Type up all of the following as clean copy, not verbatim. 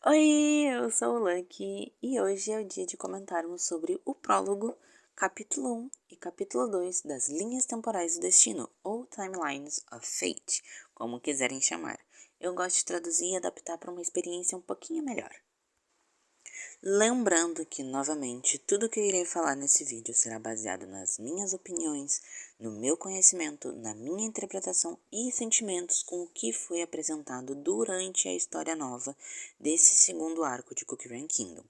Oi, eu sou o Lucky e hoje é o dia de comentarmos sobre o prólogo, capítulo 1 e capítulo 2 das Linhas Temporais do Destino, ou Timelines of Fate, como quiserem chamar. Eu gosto de traduzir e adaptar para uma experiência um pouquinho melhor. Lembrando que, novamente, tudo que eu irei falar nesse vídeo será baseado nas minhas opiniões, no meu conhecimento, na minha interpretação e sentimentos com o que foi apresentado durante a história nova desse segundo arco de Cookie Run Kingdom.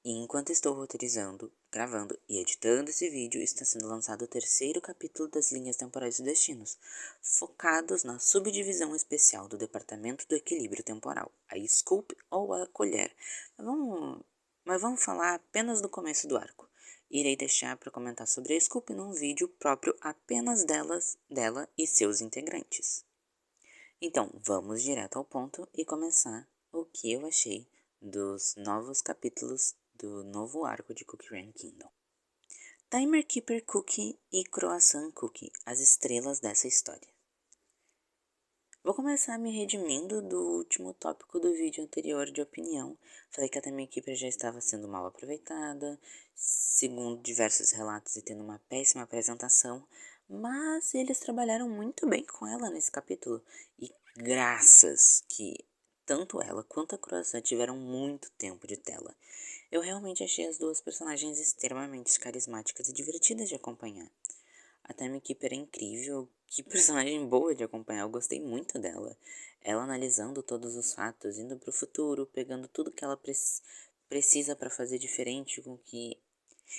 E enquanto estou roteirizando, gravando e editando esse vídeo, está sendo lançado o terceiro capítulo das Linhas Temporais dos Destinos, focados na subdivisão especial do Departamento do Equilíbrio Temporal, a Scoop ou a Colher. Mas vamos falar apenas do começo do arco. Irei deixar para comentar sobre a Scoop num vídeo próprio apenas dela e seus integrantes. Então, vamos direto ao ponto e começar o que eu achei dos novos capítulos do novo arco de Cookie Run Kingdom. Timer Keeper Cookie e Croissant Cookie, as estrelas dessa história. Vou começar me redimindo do último tópico do vídeo anterior de opinião. Falei que a Timer Keeper já estava sendo mal aproveitada, segundo diversos relatos e tendo uma péssima apresentação, mas eles trabalharam muito bem com ela nesse capítulo. E graças que tanto ela quanto a Croissant tiveram muito tempo de tela. Eu realmente achei as duas personagens extremamente carismáticas e divertidas de acompanhar. A Timekeeper é incrível, que personagem boa de acompanhar, eu gostei muito dela. Ela analisando todos os fatos, indo pro futuro, pegando tudo que ela precisa para fazer diferente com que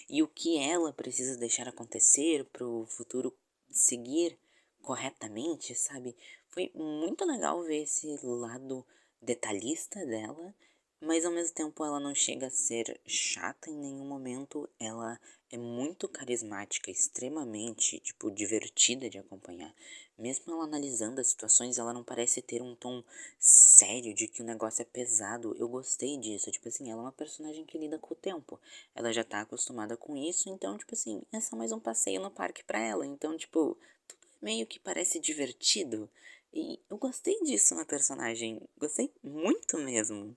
e o que ela precisa deixar acontecer pro futuro seguir corretamente, sabe? Foi muito legal ver esse lado detalhista dela, mas ao mesmo tempo ela não chega a ser chata em nenhum momento, ela é muito carismática, extremamente, tipo, divertida de acompanhar. Mesmo ela analisando as situações, ela não parece ter um tom sério de que o negócio é pesado. Eu gostei disso, tipo assim, ela é uma personagem que lida com o tempo. Ela já tá acostumada com isso, então, tipo assim, é só mais um passeio no parque pra ela. Então, tipo, tudo meio que parece divertido. E eu gostei disso na personagem. Gostei muito mesmo.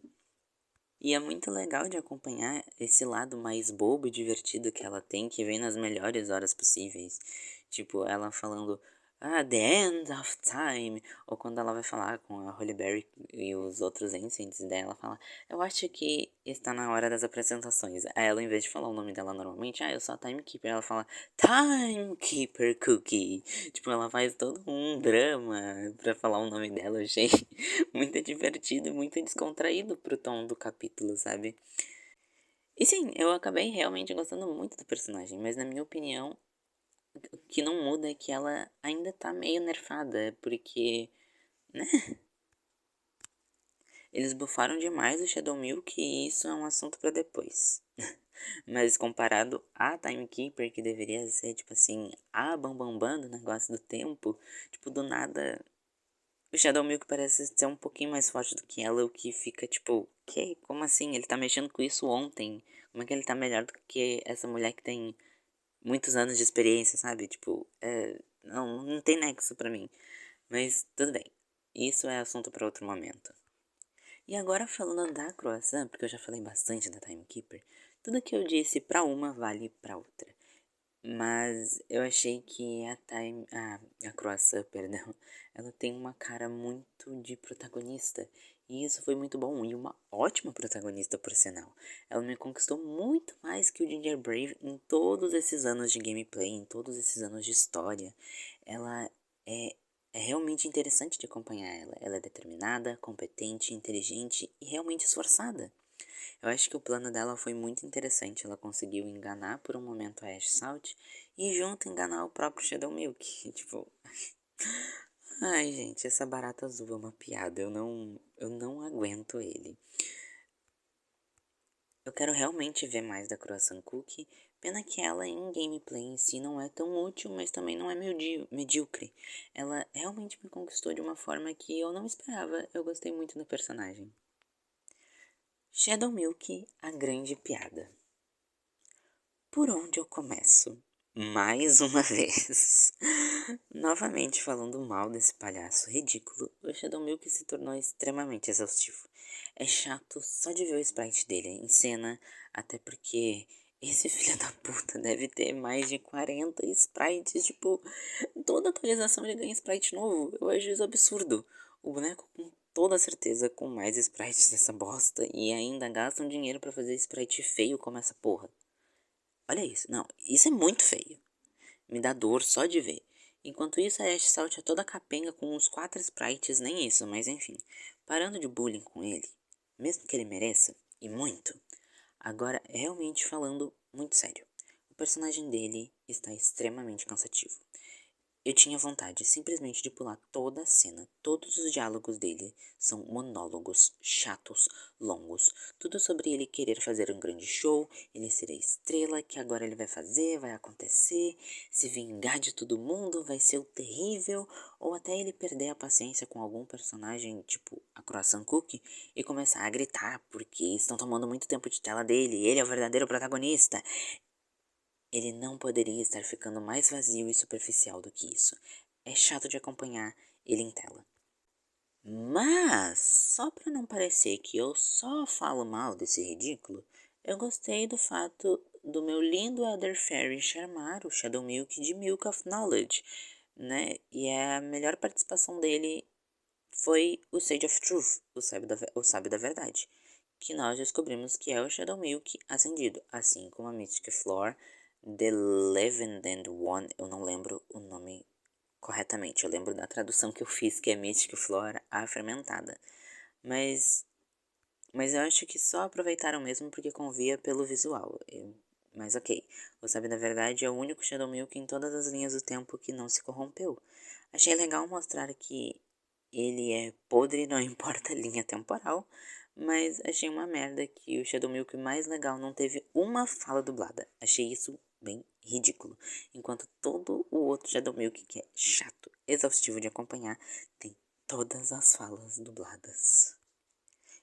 E é muito legal de acompanhar esse lado mais bobo e divertido que ela tem, que vem nas melhores horas possíveis. Tipo, ela falando, the end of time. Ou quando ela vai falar com a Holly Berry e os outros ancients dela, ela fala, eu acho que está na hora das apresentações. Aí ela, em vez de falar o nome dela normalmente, eu sou a Timekeeper, ela fala, Timekeeper Cookie. Tipo, ela faz todo um drama pra falar o nome dela, eu achei muito divertido e muito descontraído pro tom do capítulo, sabe? E sim, eu acabei realmente gostando muito da personagem, mas na minha opinião, o que não muda é que ela ainda tá meio nerfada, porque, né? Eles bufaram demais o Shadow Milk e isso é um assunto pra depois. Mas comparado a Timekeeper, que deveria ser, tipo assim, a bambambam do negócio do tempo, tipo, do nada o Shadow Milk parece ser um pouquinho mais forte do que ela, o que fica tipo, que? Como assim? Ele tá mexendo com isso ontem. Como é que ele tá melhor do que essa mulher que tem muitos anos de experiência, sabe? Tipo, não tem nexo pra mim. Mas tudo bem. Isso é assunto para outro momento. E agora falando da croissant, porque eu já falei bastante da Timekeeper, tudo que eu disse pra uma vale pra outra. Mas eu achei que a Croissant, perdão, ela tem uma cara muito de protagonista. E isso foi muito bom. E uma ótima protagonista, por sinal. Ela me conquistou muito mais que o Ginger Brave em todos esses anos de gameplay, em todos esses anos de história. Ela é, é realmente interessante de acompanhar ela. Ela é determinada, competente, inteligente e realmente esforçada. Eu acho que o plano dela foi muito interessante. Ela conseguiu enganar por um momento a Ash Salt e junto enganar o próprio Shadow Milk. Tipo, ai gente, essa barata azul é uma piada. Eu não aguento ele. Eu quero realmente ver mais da Croissant Cookie. Pena que ela em gameplay em si não é tão útil, mas também não é medíocre. Ela realmente me conquistou de uma forma que eu não esperava. Eu gostei muito do personagem. Shadow Milk, a grande piada. Por onde eu começo? Mais uma vez. Novamente falando mal desse palhaço ridículo, o Shadow Milk se tornou extremamente exaustivo. É chato só de ver o sprite dele em cena, até porque esse filho da puta deve ter mais de 40 sprites, tipo, toda atualização ele ganha sprite novo. Eu acho isso absurdo. O boneco com toda certeza com mais sprites dessa bosta e ainda gastam dinheiro pra fazer sprite feio como essa porra. Olha isso, não, isso é muito feio. Me dá dor só de ver. Enquanto isso, a Ash salta toda capenga com uns 4 sprites, nem isso, mas enfim. Parando de bullying com ele, mesmo que ele mereça, e muito. Agora, realmente falando muito sério. O personagem dele está extremamente cansativo. Eu tinha vontade simplesmente de pular toda a cena. Todos os diálogos dele são monólogos, chatos, longos. Tudo sobre ele querer fazer um grande show, ele ser a estrela, que agora ele vai fazer, vai acontecer, se vingar de todo mundo, vai ser o terrível, ou até ele perder a paciência com algum personagem, tipo a Croissant Cookie, e começar a gritar porque estão tomando muito tempo de tela dele, ele é o verdadeiro protagonista. Ele não poderia estar ficando mais vazio e superficial do que isso. É chato de acompanhar ele em tela. Mas, só para não parecer que eu só falo mal desse ridículo, eu gostei do fato do meu lindo Elder Fairy chamar o Shadow Milk de Milk of Knowledge, né? E a melhor participação dele foi o Sage of Truth, o sábio da verdade, que nós descobrimos que é o Shadow Milk ascendido, assim como a Mystic Floor, The Leavened One, eu não lembro o nome corretamente, eu lembro da tradução que eu fiz, que é Mystic Floor, a fermentada, mas, mas eu acho que só aproveitaram mesmo porque convia pelo visual, mas ok, o Sábio da Verdade é o único Shadow Milk em todas as linhas do tempo que não se corrompeu. Achei legal mostrar que ele é podre, não importa a linha temporal, mas achei uma merda que o Shadow Milk mais legal não teve uma fala dublada. Achei isso bem ridículo. Enquanto todo o outro Shadow Milk, que é chato, exaustivo de acompanhar, tem todas as falas dubladas.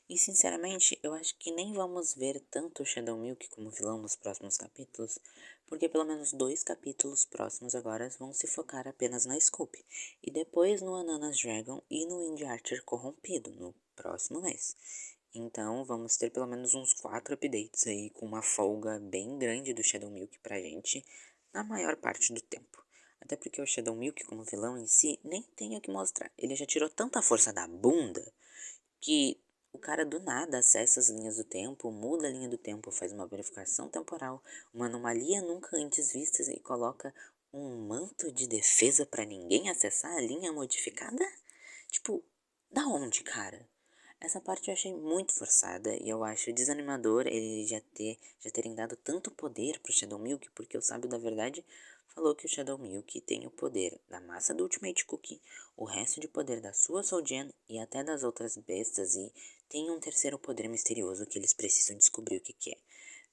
E sinceramente, eu acho que nem vamos ver tanto o Shadow Milk como vilão nos próximos capítulos, porque pelo menos 2 capítulos próximos agora vão se focar apenas na Scope, e depois no Ananas Dragon e no Wind Archer corrompido no próximo mês. Então vamos ter pelo menos uns 4 updates aí com uma folga bem grande do Shadow Milk pra gente na maior parte do tempo. Até porque o Shadow Milk como vilão em si nem tem o que mostrar. Ele já tirou tanta força da bunda que o cara do nada acessa as linhas do tempo, muda a linha do tempo, faz uma verificação temporal, uma anomalia nunca antes vista e coloca um manto de defesa pra ninguém acessar a linha modificada? Tipo, da onde, cara? Essa parte eu achei muito forçada e eu acho desanimador ele já terem dado tanto poder pro Shadow Milk, porque o Sábio da Verdade falou que o Shadow Milk tem o poder da massa do Ultimate Cookie, o resto de poder da sua Soul Gem e até das outras bestas, e tem um terceiro poder misterioso que eles precisam descobrir o que é.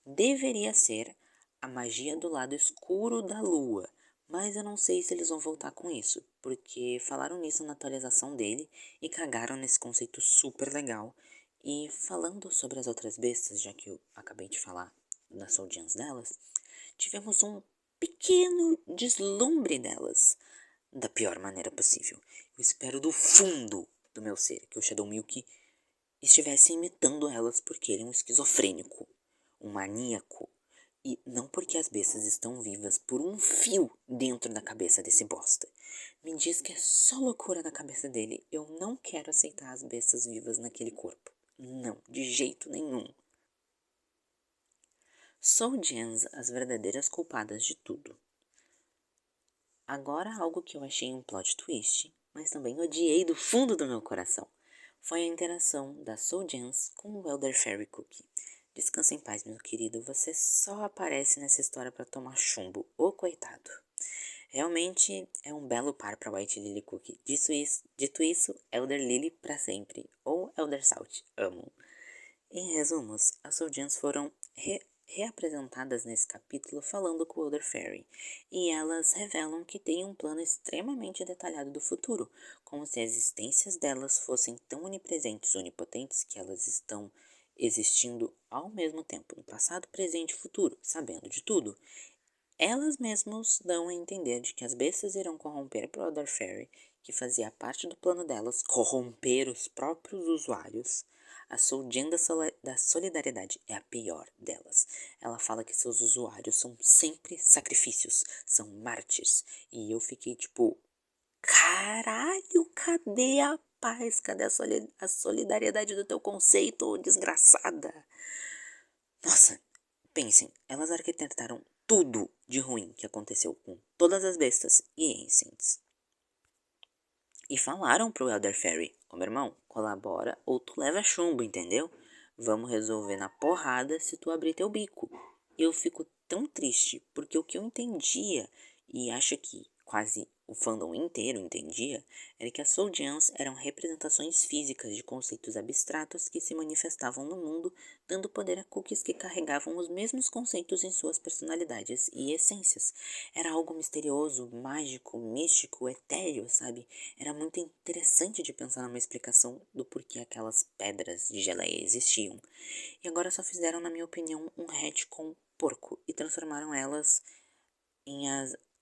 Deveria ser a magia do lado escuro da lua, mas eu não sei se eles vão voltar com isso, porque falaram nisso na atualização dele e cagaram nesse conceito super legal. E falando sobre as outras bestas, já que eu acabei de falar das Soul Gems delas, tivemos um pequeno deslumbre delas, da pior maneira possível. Eu espero do fundo do meu ser que o Shadow Milk estivesse imitando elas porque ele é um esquizofrênico, um maníaco, e não porque as bestas estão vivas por um fio dentro da cabeça desse bosta. Me diz que é só loucura na cabeça dele. Eu não quero aceitar as bestas vivas naquele corpo. Não, de jeito nenhum. Soul Gems, as verdadeiras culpadas de tudo. Agora algo que eu achei um plot twist, mas também odiei do fundo do meu coração, foi a interação da Soul Gems com o Elder Fairy Cookie. Descansa em paz, meu querido, você só aparece nessa história para tomar chumbo, ô coitado. Realmente é um belo par para White Lily Cookie. Dito isso, Elder Lily para sempre, ou Elder Salt, amo. Em resumos, as Soul Gems foram reapresentadas nesse capítulo falando com o Elder Fairy, e elas revelam que têm um plano extremamente detalhado do futuro, como se as existências delas fossem tão onipresentes e onipotentes que elas estão existindo ao mesmo tempo, no passado, presente e futuro, sabendo de tudo. elas mesmas dão a entender de que as bestas irão corromper Brother Fairy, que fazia parte do plano delas corromper os próprios usuários. A Souljan da Solidariedade é a pior delas. Ela fala que seus usuários são sempre sacrifícios, são mártires. E eu fiquei tipo, caralho, cadê a paz? Cadê a solidariedade do teu conceito, desgraçada? Nossa, pensem, elas arquitetaram tudo de ruim que aconteceu com todas as bestas e Ancients. E falaram pro Elder Fairy, ô meu irmão, colabora ou tu leva chumbo, entendeu? Vamos resolver na porrada se tu abrir teu bico. E eu fico tão triste, porque o que eu entendia, e acho que quase o fandom inteiro entendia, era que as Soldians eram representações físicas de conceitos abstratos que se manifestavam no mundo, dando poder a cookies que carregavam os mesmos conceitos em suas personalidades e essências. Era algo misterioso, mágico, místico, etéreo, sabe? Era muito interessante de pensar numa explicação do porquê aquelas pedras de geleia existiam. E agora só fizeram, na minha opinião, um retcon porco e transformaram elas em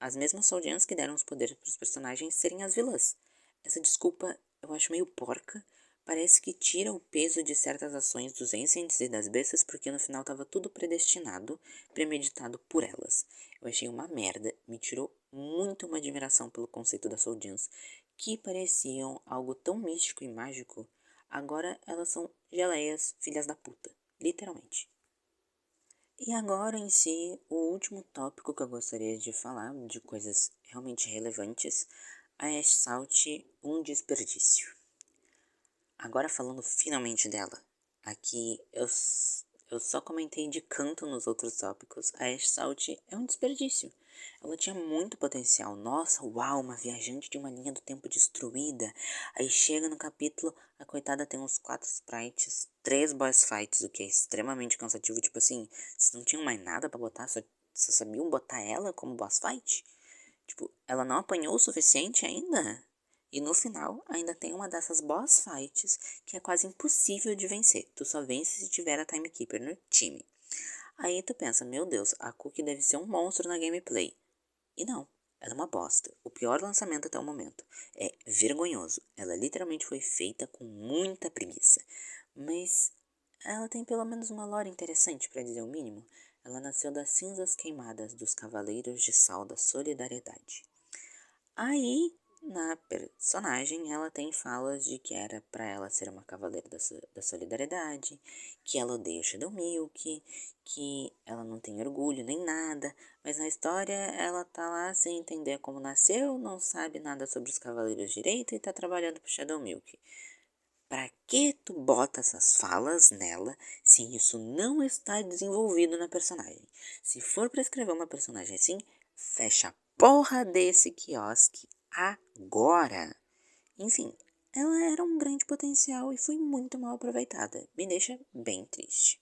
as mesmas Soldians que deram os poderes para os personagens serem as vilãs. Essa desculpa eu acho meio porca. Parece que tira o peso de certas ações dos Ancients e das bestas, porque no final estava tudo predestinado, premeditado por elas. Eu achei uma merda, me tirou muito uma admiração pelo conceito das Soldians, que pareciam algo tão místico e mágico. Agora elas são geleias, filhas da puta, literalmente. E agora em si, o último tópico que eu gostaria de falar, de coisas realmente relevantes, a Ash Salt, um desperdício. Agora falando finalmente dela, aqui eu só comentei de canto nos outros tópicos, a Ash Salt é um desperdício. Ela tinha muito potencial, nossa, uau, uma viajante de uma linha do tempo destruída. Aí chega no capítulo, a coitada tem uns 4 sprites, 3 boss fights, o que é extremamente cansativo, tipo assim, vocês não tinham mais nada pra botar, só sabiam botar ela como boss fight? Tipo, ela não apanhou o suficiente ainda? E no final, ainda tem uma dessas boss fights que é quase impossível de vencer. Tu só vence se tiver a Timekeeper no time. Aí tu pensa, meu Deus, a Cookie deve ser um monstro na gameplay. E não, ela é uma bosta. O pior lançamento até o momento. É vergonhoso. Ela literalmente foi feita com muita preguiça. Mas ela tem pelo menos uma lore interessante, para dizer o mínimo. Ela nasceu das cinzas queimadas dos Cavaleiros de Sal da Solidariedade. Aí, na personagem, ela tem falas de que era pra ela ser uma cavaleira da solidariedade, que ela odeia o Shadow Milk, que ela não tem orgulho nem nada, mas na história ela tá lá sem entender como nasceu, não sabe nada sobre os cavaleiros direito e tá trabalhando pro Shadow Milk. Pra que tu bota essas falas nela se isso não está desenvolvido na personagem? Se for pra escrever uma personagem assim, fecha a porra desse quiosque agora. Enfim, ela era um grande potencial e foi muito mal aproveitada. Me deixa bem triste.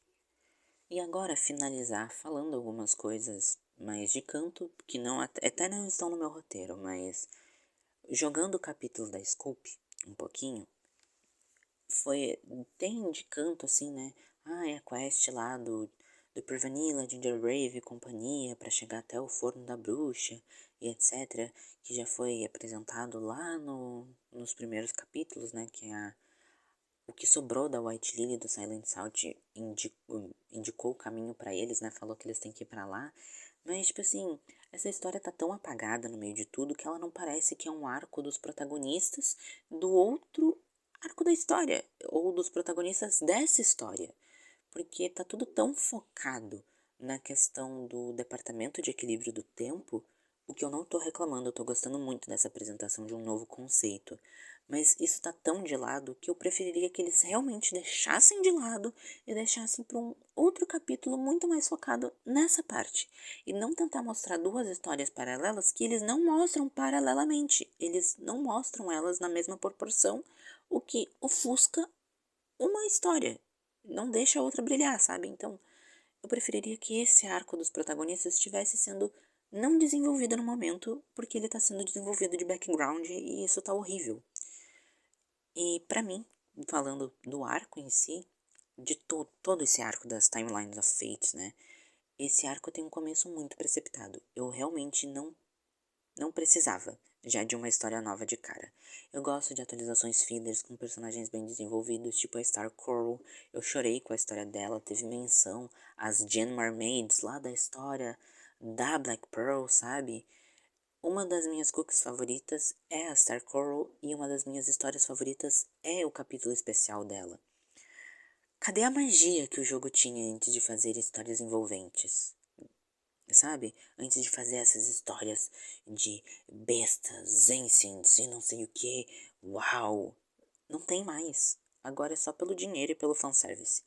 E agora finalizar falando algumas coisas mais de canto, que não até não estão no meu roteiro, mas jogando o capítulo da Scope um pouquinho, tem de canto assim, né? Ah, é a quest lá do Pervanilla, Ginger Brave e companhia para chegar até o forno da bruxa e etc, que já foi apresentado lá nos primeiros capítulos, né, que é o que sobrou da White Lily do Silent Salt indicou o caminho para eles, né, falou que eles têm que ir para lá, mas tipo assim, essa história tá tão apagada no meio de tudo que ela não parece que é um arco dos protagonistas do outro arco da história, ou dos protagonistas dessa história, porque tá tudo tão focado na questão do departamento de equilíbrio do tempo, o que eu não tô reclamando, eu tô gostando muito dessa apresentação de um novo conceito, mas isso tá tão de lado que eu preferiria que eles realmente deixassem de lado e deixassem para um outro capítulo muito mais focado nessa parte, e não tentar mostrar duas histórias paralelas que eles não mostram paralelamente, eles não mostram elas na mesma proporção, o que ofusca uma história, não deixa a outra brilhar, sabe? Então, eu preferiria que esse arco dos protagonistas estivesse sendo não desenvolvido no momento, porque ele está sendo desenvolvido de background e isso tá horrível. E pra mim, falando do arco em si, de todo esse arco das Timelines of Fate, né? esse arco tem um começo muito precipitado. Eu realmente não precisava já de uma história nova de cara. Eu gosto de atualizações fillers com personagens bem desenvolvidos, tipo a Star Coral. Eu chorei com a história dela, teve menção às Gen Mermaids lá da história da Black Pearl, sabe? Uma das minhas cookies favoritas é a Star Coral e uma das minhas histórias favoritas é o capítulo especial dela. Cadê a magia que o jogo tinha antes de fazer histórias envolventes? Sabe? Antes de fazer essas histórias de bestas, ancients e não sei o que. Uau! Não tem mais. Agora é só pelo dinheiro e pelo fanservice.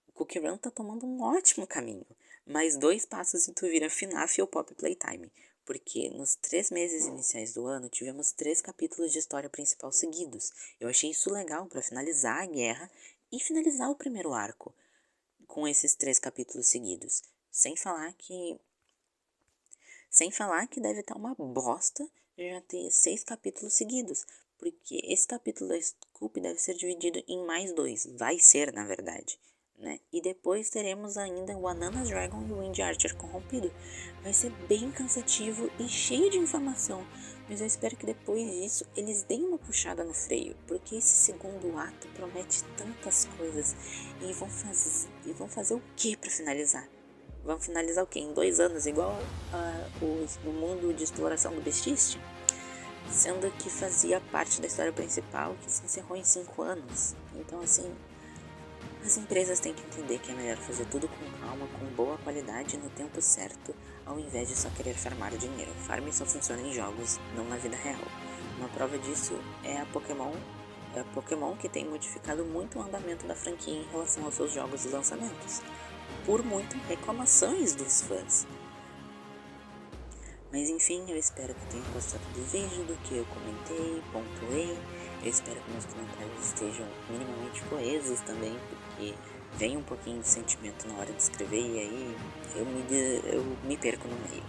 O Cookie Run tá tomando um ótimo caminho. Mais 2 passos e tu vira FNAF ou Pop Playtime. Porque nos 3 meses iniciais do ano tivemos 3 capítulos de história principal seguidos. Eu achei isso legal para finalizar a guerra e finalizar o primeiro arco com esses 3 capítulos seguidos. Sem falar que deve estar uma bosta já ter 6 capítulos seguidos. Porque esse capítulo da Scoop deve ser dividido em mais 2. Vai ser, na verdade. Né? E depois teremos ainda o Ananas Dragon e o Wind Archer corrompido. Vai ser bem cansativo e cheio de informação. Mas eu espero que depois disso eles deem uma puxada no freio. Porque esse segundo ato promete tantas coisas. E vão fazer o que para finalizar? Vamos finalizar o quê? Em 2 anos, igual o mundo de exploração do Bestiste? Sendo que fazia parte da história principal, que se encerrou em 5 anos. Então, assim, as empresas têm que entender que é melhor fazer tudo com calma, com boa qualidade e no tempo certo, ao invés de só querer farmar dinheiro. Farming só funciona em jogos, não na vida real. Uma prova disso é a Pokémon. É a Pokémon que tem modificado muito o andamento da franquia em relação aos seus jogos e lançamentos. Por muito reclamações dos fãs. Mas enfim, eu espero que tenham gostado do vídeo, do que eu comentei, pontuei. Eu espero que meus comentários estejam minimamente coesos também, porque vem um pouquinho de sentimento na hora de escrever e aí eu me perco no meio.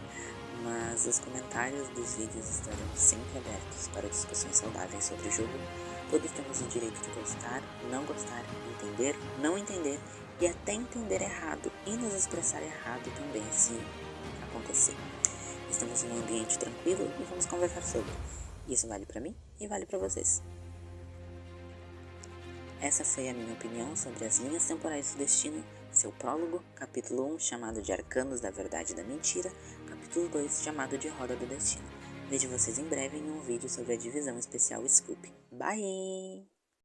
Mas os comentários dos vídeos estarão sempre abertos para discussões saudáveis sobre o jogo. Todos temos o direito de gostar, não gostar, entender, não entender e até entender errado e nos expressar errado também se acontecer. Estamos em um ambiente tranquilo e vamos conversar sobre. Isso vale para mim e vale para vocês. Essa foi a minha opinião sobre as linhas temporais do destino, seu prólogo, capítulo 1 chamado de Arcanos da Verdade e da Mentira, capítulo 2 chamado de Roda do Destino. Vejo vocês em breve em um vídeo sobre a divisão especial Scoop. Bye!